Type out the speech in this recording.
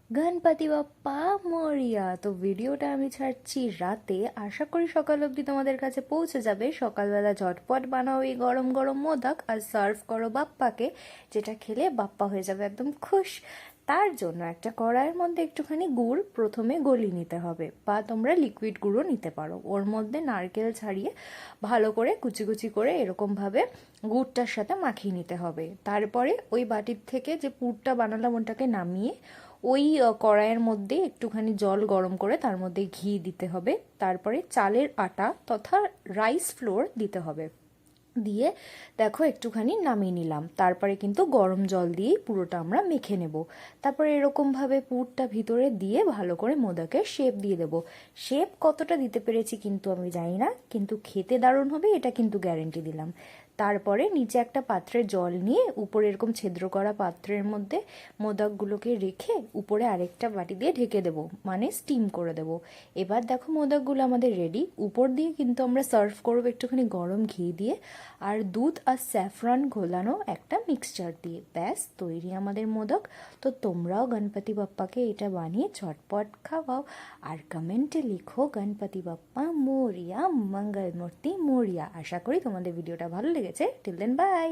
গণপতি বাপ্পা মরিয়া। তো ভিডিওটা আমি ছাড়ছি রাতে, আশা করি সকাল অবধি তোমাদের কাছে পৌঁছে যাবে। সকালবেলা ঝটপট বানাও এই গরম গরম মোদক আর সার্ভ করো বাপ্পাকে, যেটা খেলে বাপ্পা হয়ে যাবে একদম খুশ। তার জন্য একটা কড়াইয়ের মধ্যে একটুখানি গুড় প্রথমে গলিয়ে নিতে হবে, বা তোমরা লিকুইড গুঁড়ো নিতে পারো। ওর মধ্যে নারকেল ছাড়িয়ে ভালো করে কুচি কুচি করে এরকমভাবে গুড়টার সাথে মাখিয়ে নিতে হবে। তারপরে ওই বাটির থেকে যে পুরটা বানালাম ওটাকে নামিয়ে ওই কড়াইয়ের মধ্যে একটুখানি জল গরম করে তার মধ্যে ঘি দিতে হবে। তারপরে চালের আটা তথা রাইস ফ্লোর দিতে হবে, দিয়ে দেখো একটুখানি নামিয়ে নিলাম। তারপরে কিন্তু গরম জল দিয়েই পুরোটা আমরা মেখে নেব। তারপরে এরকমভাবে পুরটা ভিতরে দিয়ে ভালো করে মোদকের শেপ দিয়ে দেব। শেপ কতটা দিতে পেরেছি কিন্তু আমি জানি না, কিন্তু খেতে দারুণ হবে এটা কিন্তু গ্যারেন্টি দিলাম। তারপরে নিচে একটা পাত্রে জল নিয়ে উপরে এরকম ছিদ্র করা পাত্রের মধ্যে মোদকগুলোকে রেখে উপরে আরেকটা বাটি দিয়ে ঢেকে দেবো, মানে স্টিম করে দেবো। এবার দেখো মোদকগুলো আমাদের রেডি। উপর দিয়ে কিন্তু আমরা সার্ভ করবো একটুখানি গরম ঘি দিয়ে আর দুধ আর স্যাফরন ঘোলানো একটা মিক্সচার দিয়ে। ব্যাস তৈরি আমাদের মোদক। তো তোমরাও গণপতি বাপ্পাকে এটা বানিয়ে ঝটপট খাওয়াও, আর কমেন্টে লিখো গণপতি বাপ্পা মোরিয়া, মঙ্গল মূর্তি মোরিয়া। আশা করি তোমাদের ভিডিওটা ভালো লেগেছে। Till then by.